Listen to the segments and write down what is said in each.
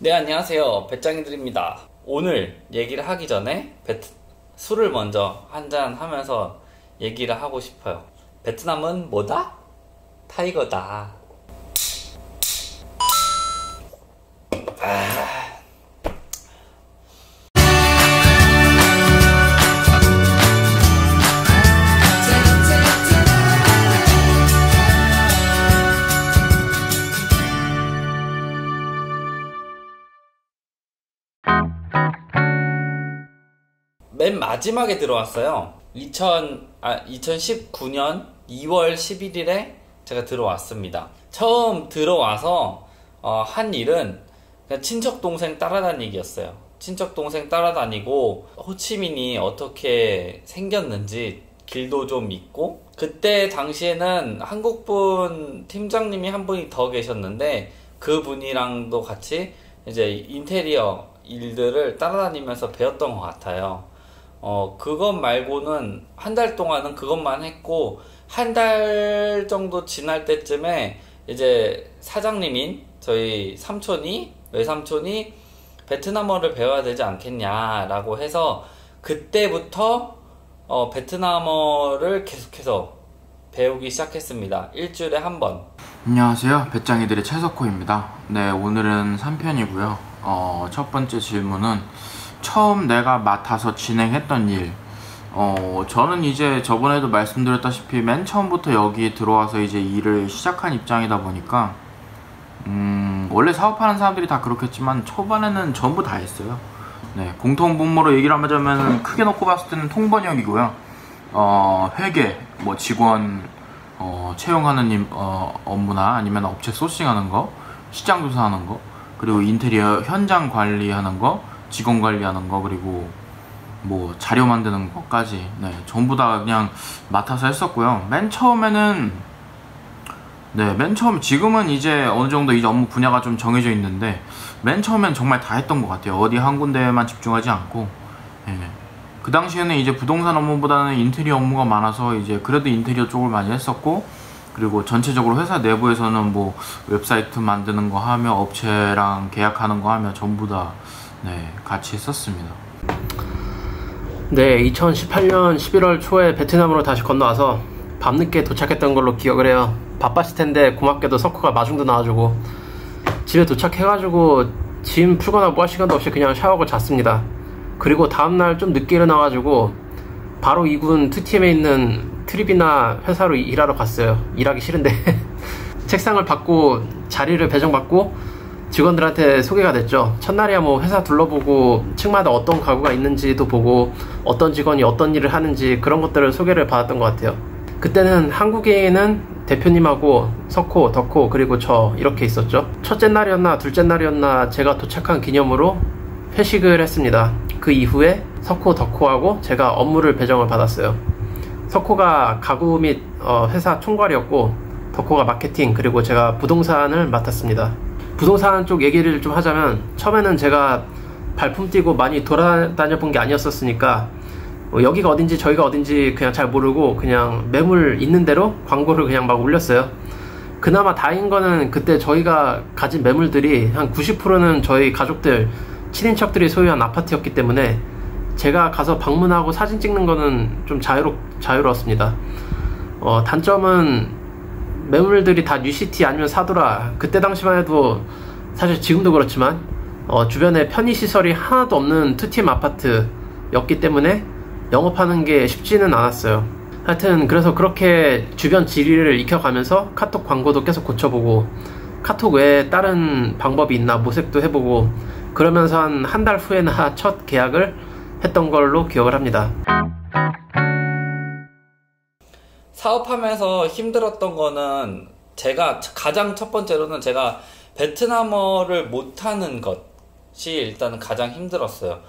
네, 안녕하세요. 배짱이들입니다. 오늘 얘기를 하기 전에 술을 먼저 한잔 하면서 얘기를 하고 싶어요. 베트남은 뭐다? 타이거다. 맨 마지막에 들어왔어요. 2019년 2월 11일에 제가 들어왔습니다. 처음 들어와서 한 일은 그냥 친척 동생 따라다니기였어요. 친척 동생 따라다니고 호치민이 어떻게 생겼는지 길도 좀 있고, 그때 당시에는 한국분 팀장님이 한 분이 더 계셨는데 그분이랑도 같이 이제 인테리어 일들을 따라다니면서 배웠던 것 같아요. 그것 말고는 한 달 동안은 그것만 했고, 한 달 정도 지날 때쯤에 이제 사장님인 저희 외삼촌이 베트남어를 배워야 되지 않겠냐라고 해서 그때부터 베트남어를 계속해서 배우기 시작했습니다. 일주일에 한 번. 안녕하세요, 배짱이들의 최석호입니다. 네, 오늘은 3편이고요. 첫 번째 질문은 처음 내가 맡아서 진행했던 일. 저는 이제 저번에도 말씀드렸다시피 맨 처음부터 여기 들어와서 이제 일을 시작한 입장이다 보니까 원래 사업하는 사람들이 다 그렇겠지만 초반에는 전부 다 했어요. 네, 공통분모로 얘기를 하자면 크게 놓고 봤을 때는 통번역이고요. 회계, 뭐 직원 채용하는 업무나 아니면 업체 소싱하는 거, 시장 조사하는 거, 그리고 인테리어 현장 관리하는 거, 직원 관리하는 거, 그리고 뭐 자료 만드는 것까지, 네, 전부 다 그냥 맡아서 했었고요. 맨 처음 지금은 이제 어느 정도 이제 업무 분야가 좀 정해져 있는데, 맨 처음엔 정말 다 했던 것 같아요. 어디 한 군데에만 집중하지 않고. 예. 그 당시에는 이제 부동산 업무보다는 인테리어 업무가 많아서 이제 그래도 인테리어 쪽을 많이 했었고, 그리고 전체적으로 회사 내부에서는 뭐 웹사이트 만드는 거 하며 업체랑 계약하는 거 하며 전부 다 같이 했었습니다. 네, 2018년 11월 초에 베트남으로 다시 건너와서 밤늦게 도착했던 걸로 기억을 해요. 바빴을 텐데 고맙게도 석호가 마중도 나와주고, 집에 도착해가지고 짐 풀거나 뭐 할 시간도 없이 그냥 샤워하고 잤습니다. 그리고 다음날 좀 늦게 일어나가지고 바로 2군 2TM에 있는 트립이나 회사로 일하러 갔어요. 일하기 싫은데 책상을 받고 자리를 배정받고 직원들한테 소개가 됐죠. 첫날이야 뭐 회사 둘러보고 층마다 어떤 가구가 있는지도 보고 어떤 직원이 어떤 일을 하는지 그런 것들을 소개를 받았던 것 같아요. 그때는 한국에는 대표님하고 석호, 덕호, 그리고 저 이렇게 있었죠. 첫째 날이었나 둘째 날이었나 제가 도착한 기념으로 회식을 했습니다. 그 이후에 석호, 덕호하고 제가 업무를 배정을 받았어요. 석호가 가구 및 회사 총괄이었고, 덕호가 마케팅, 그리고 제가 부동산을 맡았습니다. 부동산 쪽 얘기를 좀 하자면, 처음에는 제가 발품 띄고 많이 돌아다녀 본 게 아니었으니까 여기가 어딘지 저기가 어딘지 그냥 잘 모르고 그냥 매물 있는 대로 광고를 그냥 막 올렸어요. 그나마 다행인 거는 그때 저희가 가진 매물들이 한 90%는 저희 가족들, 친인척들이 소유한 아파트였기 때문에 제가 가서 방문하고 사진 찍는 거는 좀 자유로웠습니다. 단점은 매물들이 다 뉴시티 아니면 사도라. 그때 당시만 해도, 사실 지금도 그렇지만 주변에 편의시설이 하나도 없는 2TM 아파트였기 때문에 영업하는 게 쉽지는 않았어요. 하여튼 그래서 그렇게 주변 지리를 익혀가면서 카톡 광고도 계속 고쳐보고, 카톡 외에 다른 방법이 있나 모색도 해보고, 그러면서 한 달 후에나 첫 계약을 했던 걸로 기억을 합니다. 사업하면서 힘들었던 거는, 제가 가장 첫 번째로는 제가 베트남어를 못하는 것이 일단 가장 힘들었어요.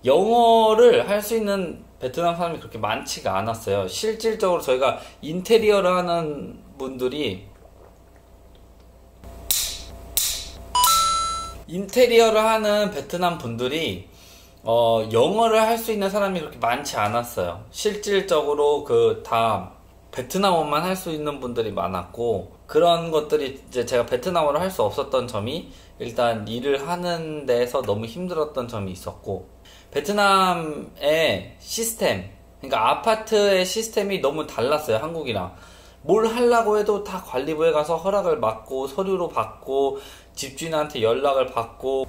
영어를 할 수 있는 베트남 사람이 그렇게 많지가 않았어요. 실질적으로 저희가 인테리어를 하는 분들이, 인테리어를 하는 베트남 분들이 영어를 할 수 있는 사람이 그렇게 많지 않았어요. 실질적으로 다 베트남어만 할 수 있는 분들이 많았고, 그런 것들이 이제 제가 베트남어를 할 수 없었던 점이 일단 일을 하는 데서 너무 힘들었던 점이 있었고, 베트남의 시스템, 그러니까 아파트의 시스템이 너무 달랐어요, 한국이랑. 뭘 하려고 해도 다 관리부에 가서 허락을 받고 서류로 받고 집주인한테 연락을 받고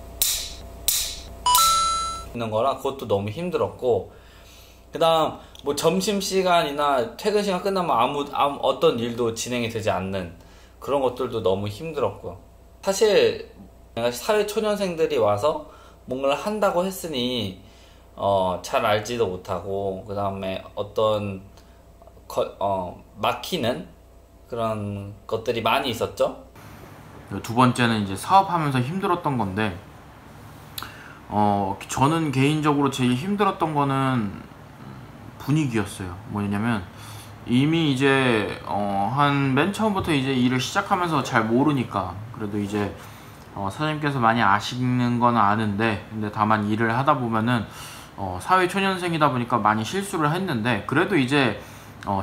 있는 거라 그것도 너무 힘들었고, 그 다음 뭐 점심시간이나 퇴근시간 끝나면 어떤 일도 진행이 되지 않는 그런 것들도 너무 힘들었고요. 사실 내가 사회초년생들이 와서 뭔가를 한다고 했으니 잘 알지도 못하고, 그 다음에 어떤 막히는 그런 것들이 많이 있었죠. 두 번째는 이제 사업하면서 힘들었던 건데, 저는 개인적으로 제일 힘들었던 거는 분위기였어요. 뭐냐면 이미 이제 한 맨 처음부터 이제 일을 시작하면서 잘 모르니까, 그래도 이제 사장님께서 많이 아시는 건 아는데, 근데 다만 일을 하다 보면은 사회 초년생이다 보니까 많이 실수를 했는데, 그래도 이제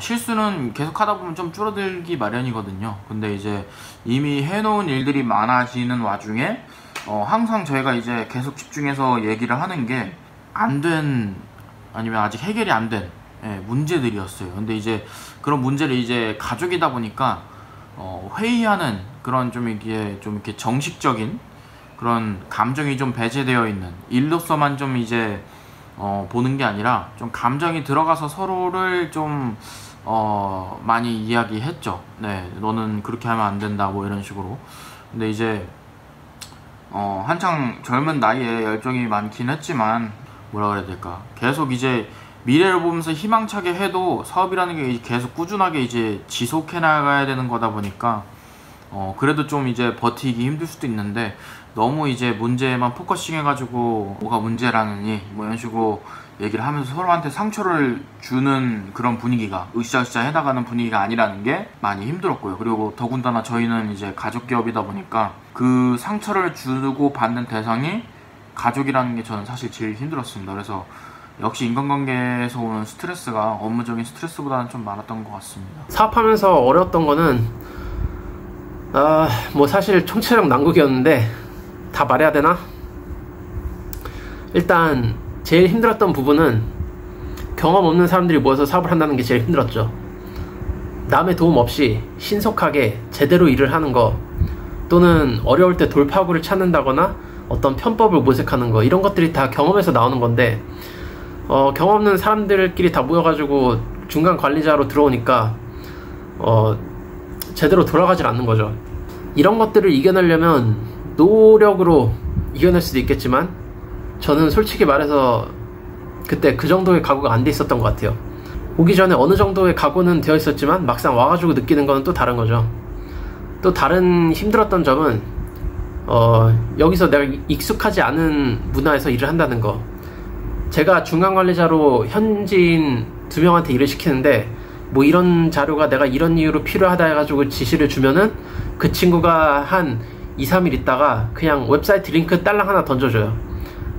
실수는 계속 하다 보면 좀 줄어들기 마련이거든요. 근데 이제 이미 해놓은 일들이 많아지는 와중에 항상 저희가 이제 계속 집중해서 얘기를 하는 게 안 된, 아니면 아직 해결이 안 된 문제들이었어요. 근데 이제 그런 문제를 이제 가족이다 보니까 회의하는 그런 좀 이렇게 정식적인 그런 감정이 좀 배제되어 있는 일로서만 좀 이제 보는 게 아니라 좀 감정이 들어가서 서로를 좀 많이 이야기했죠. 네, 너는 그렇게 하면 안 된다, 뭐 이런 식으로. 근데 이제 한창 젊은 나이에 열정이 많긴 했지만, 뭐라 그래야 될까, 계속 이제 미래를 보면서 희망차게 해도 사업이라는 게 계속 꾸준하게 이제 지속해 나가야 되는 거다 보니까 그래도 좀 이제 버티기 힘들 수도 있는데, 너무 이제 문제에만 포커싱 해가지고 뭐가 문제라느니 뭐 이런 식으로 얘기를 하면서 서로한테 상처를 주는 그런 분위기가, 으쌰으쌰 해나가는 분위기가 아니라는 게 많이 힘들었고요. 그리고 더군다나 저희는 이제 가족 기업이다 보니까 그 상처를 주고 받는 대상이 가족이라는 게 저는 사실 제일 힘들었습니다. 그래서 역시 인간관계에서 오는 스트레스가 업무적인 스트레스보다는 좀 많았던 것 같습니다. 사업하면서 어려웠던 거는 뭐 사실 총체적 난국이었는데, 다 말해야 되나? 일단 제일 힘들었던 부분은 경험 없는 사람들이 모여서 사업을 한다는 게 제일 힘들었죠. 남의 도움 없이 신속하게 제대로 일을 하는 거, 또는 어려울 때 돌파구를 찾는다거나 어떤 편법을 모색하는 거, 이런 것들이 다 경험에서 나오는 건데, 경험 없는 사람들끼리 다 모여가지고 중간 관리자로 들어오니까 제대로 돌아가질 않는 거죠. 이런 것들을 이겨내려면 노력으로 이겨낼 수도 있겠지만, 저는 솔직히 말해서 그때 그 정도의 각오가 안 돼 있었던 것 같아요. 오기 전에 어느 정도의 각오는 되어 있었지만 막상 와가지고 느끼는 거는 또 다른 거죠. 또 다른 힘들었던 점은 여기서 내가 익숙하지 않은 문화에서 일을 한다는 거. 제가 중간관리자로 현지인 2명한테 일을 시키는데, 뭐 이런 자료가 내가 이런 이유로 필요하다 해가지고 지시를 주면은 그 친구가 한 2-3일 있다가 그냥 웹사이트 링크 딸랑 하나 던져줘요.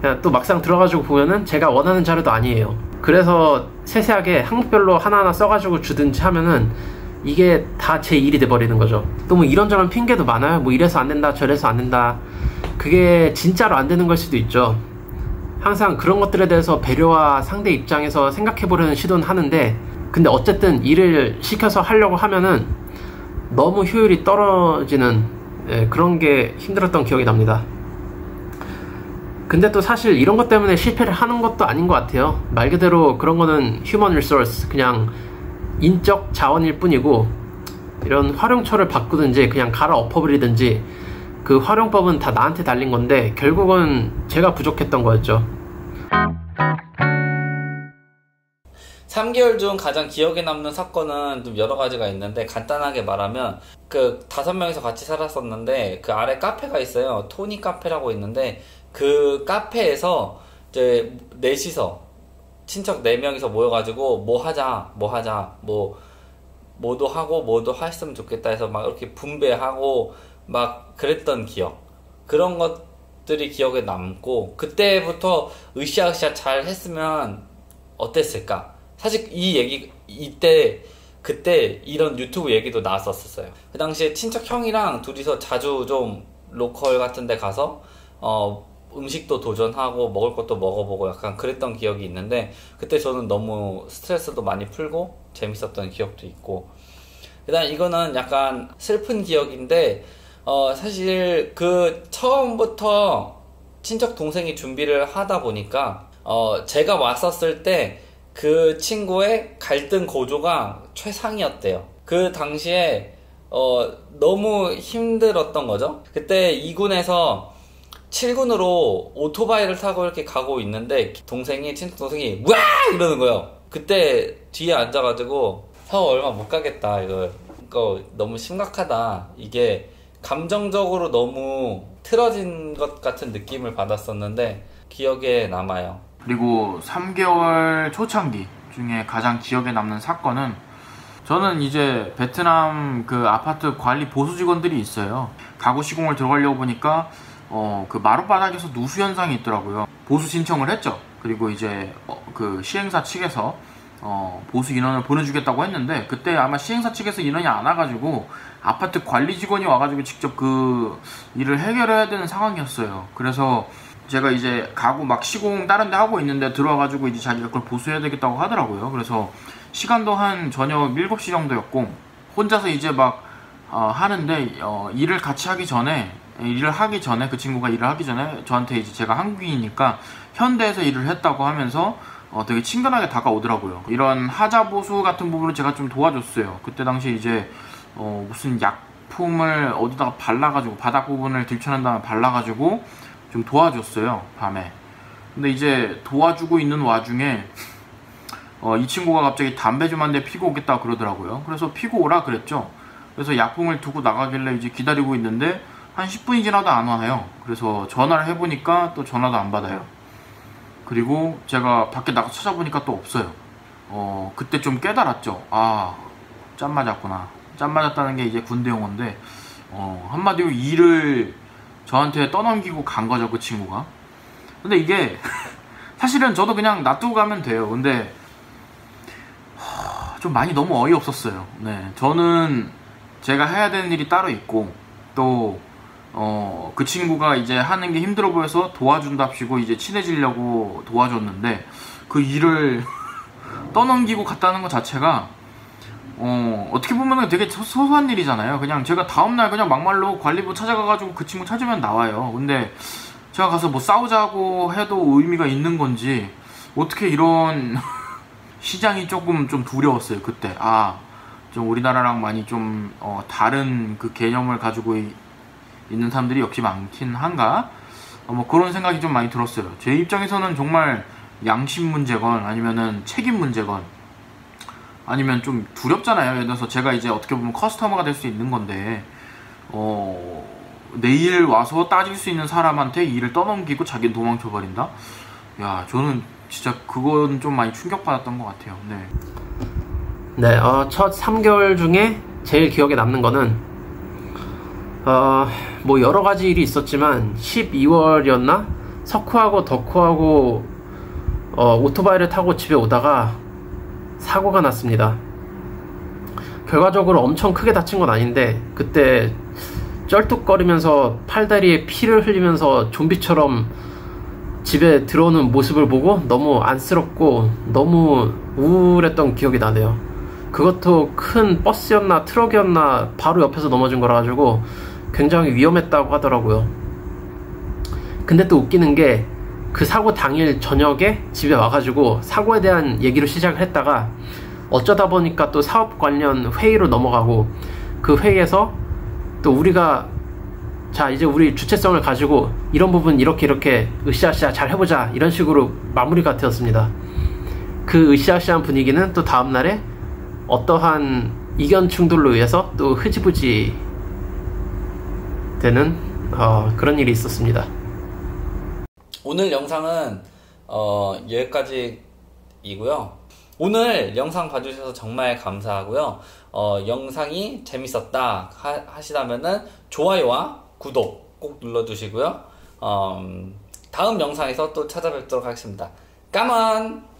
그냥 또 막상 들어가지고 보면은 제가 원하는 자료도 아니에요. 그래서 세세하게 항목별로 하나하나 써가지고 주든지 하면은 이게 다 제 일이 돼버리는 거죠. 또 뭐 이런저런 핑계도 많아요. 뭐 이래서 안 된다, 저래서 안 된다. 그게 진짜로 안 되는 걸 수도 있죠. 항상 그런 것들에 대해서 배려와 상대 입장에서 생각해보려는 시도는 하는데, 근데 어쨌든 일을 시켜서 하려고 하면은 너무 효율이 떨어지는 그런 게 힘들었던 기억이 납니다. 근데 또 사실 이런 것 때문에 실패를 하는 것도 아닌 것 같아요. 말 그대로 그런 거는 휴먼 리소스, 그냥 인적 자원일 뿐이고, 이런 활용처를 바꾸든지 그냥 갈아 엎어버리든지 그 활용법은 다 나한테 달린 건데, 결국은 제가 부족했던 거였죠. 3개월 중 가장 기억에 남는 사건은 좀 여러 가지가 있는데, 간단하게 말하면 그 5명이서 같이 살았었는데, 그 아래 카페가 있어요. 토니 카페라고 있는데, 그 카페에서 이제 넷이서, 친척 4명이서 모여가지고 뭐도 하고 뭐도 했으면 좋겠다 해서 막 이렇게 분배하고 막 그랬던 기억, 그런 것들이 기억에 남고, 그때부터 으쌰으쌰 잘 했으면 어땠을까. 사실 이 얘기 그때 이런 유튜브 얘기도 나왔었어요. 그 당시에 친척 형이랑 둘이서 자주 좀 로컬 같은 데 가서 음식도 도전하고 먹을 것도 먹어보고 약간 그랬던 기억이 있는데, 그때 저는 너무 스트레스도 많이 풀고 재밌었던 기억도 있고. 일단 이거는 약간 슬픈 기억인데, 사실 그 처음부터 친척 동생이 준비를 하다 보니까 제가 왔었을 때 그 친구의 갈등 고조가 최상이었대요. 그 당시에 너무 힘들었던 거죠. 그때 2군에서 7군으로 오토바이를 타고 이렇게 가고 있는데 친척 동생이 와! 이러는 거예요. 그때 뒤에 앉아가지고 형 얼마 못 가겠다, 이거 너무 심각하다, 이게 감정적으로 너무 틀어진 것 같은 느낌을 받았었는데 기억에 남아요. 그리고 3개월 초창기 중에 가장 기억에 남는 사건은, 저는 이제 베트남 그 아파트 관리 보수 직원들이 있어요. 가구 시공을 들어가려고 보니까 그 마룻바닥에서 누수 현상이 있더라고요. 보수 신청을 했죠. 그리고 이제 그 시행사 측에서 보수 인원을 보내주겠다고 했는데, 그때 아마 시행사 측에서 인원이 안 와가지고 아파트 관리 직원이 와가지고 직접 그 일을 해결해야 되는 상황이었어요. 그래서 제가 이제 가구 막 시공 다른 데 하고 있는데 들어와가지고 이제 자기가 그걸 보수해야 되겠다고 하더라고요. 그래서 시간도 한 저녁 7시 정도였고, 혼자서 이제 막 하는데 일을 같이 하기 전에, 그 친구가 일을 하기 전에 저한테 이제, 제가 한국인이니까 현대에서 일을 했다고 하면서 되게 친근하게 다가오더라고요. 이런 하자 보수 같은 부분을 제가 좀 도와줬어요. 그때 당시 이제 무슨 약품을 어디다가 발라가지고 바닥 부분을 들춰낸 다음에 발라가지고 좀 도와줬어요, 밤에. 근데 이제 도와주고 있는 와중에 이 친구가 갑자기 담배 좀 한 대 피고 오겠다 그러더라고요. 그래서 피고 오라 그랬죠. 그래서 약품을 두고 나가길래 이제 기다리고 있는데 한 10분이 지나도 안 와요. 그래서 전화를 해보니까 또 전화도 안 받아요. 그리고 제가 밖에 나가서 찾아보니까 또 없어요. 그때 좀 깨달았죠. 짠 맞았구나. 짠 맞았다는 게 이제 군대 용어인데, 한마디로 일을 저한테 떠넘기고 간 거죠, 그 친구가. 근데 이게 사실은 저도 그냥 놔두고 가면 돼요. 근데 좀 많이 너무 어이없었어요. 네, 저는 제가 해야 되는 일이 따로 있고, 또 그 친구가 이제 하는 게 힘들어 보여서 도와준답시고 이제 친해지려고 도와줬는데, 그 일을 떠넘기고 갔다는 것 자체가 어떻게 보면 되게 소소한 일이잖아요. 그냥 제가 다음날 그냥 막말로 관리부 찾아가가지고 그 친구 찾으면 나와요. 근데 제가 가서 뭐 싸우자고 해도 의미가 있는 건지, 어떻게 이런 시장이 조금 좀 두려웠어요, 그때. 좀 우리나라랑 많이 좀 다른 그 개념을 가지고 있는 사람들이 역시 많긴 한가? 뭐 그런 생각이 좀 많이 들었어요. 제 입장에서는 정말 양심 문제건 아니면은 책임 문제건, 아니면 좀 두렵잖아요. 예를 들어서 제가 이제 어떻게 보면 커스터머가 될 수 있는 건데, 내일 와서 따질 수 있는 사람한테 일을 떠넘기고 자기는 도망쳐버린다? 야, 저는 진짜 그건 좀 많이 충격받았던 것 같아요. 네. 첫 3개월 중에 제일 기억에 남는 거는, 뭐 여러 가지 일이 있었지만 12월이었나? 석후하고 덕후하고 오토바이를 타고 집에 오다가 사고가 났습니다. 결과적으로 엄청 크게 다친 건 아닌데, 그때 쩔뚝거리면서 팔다리에 피를 흘리면서 좀비처럼 집에 들어오는 모습을 보고 너무 안쓰럽고 너무 우울했던 기억이 나네요. 그것도 큰 버스였나 트럭이었나 바로 옆에서 넘어진 거라 가지고 굉장히 위험했다고 하더라고요. 근데 또 웃기는 게, 그 사고 당일 저녁에 집에 와가지고 사고에 대한 얘기로 시작을 했다가 어쩌다 보니까 또 사업 관련 회의로 넘어가고, 그 회의에서 또 우리가 자 이제 우리 주체성을 가지고 이런 부분 이렇게 으쌰으쌰 잘 해보자, 이런 식으로 마무리가 되었습니다. 그 으쌰으쌰한 분위기는 또 다음날에 어떠한 이견 충돌로 의해서 또 흐지부지 되는 그런 일이 있었습니다. 오늘 영상은 여기까지이고요. 오늘 영상 봐주셔서 정말 감사하고요. 영상이 재밌었다 하시다면은 좋아요와 구독 꼭 눌러주시고요. 다음 영상에서 또 찾아뵙도록 하겠습니다. 까만!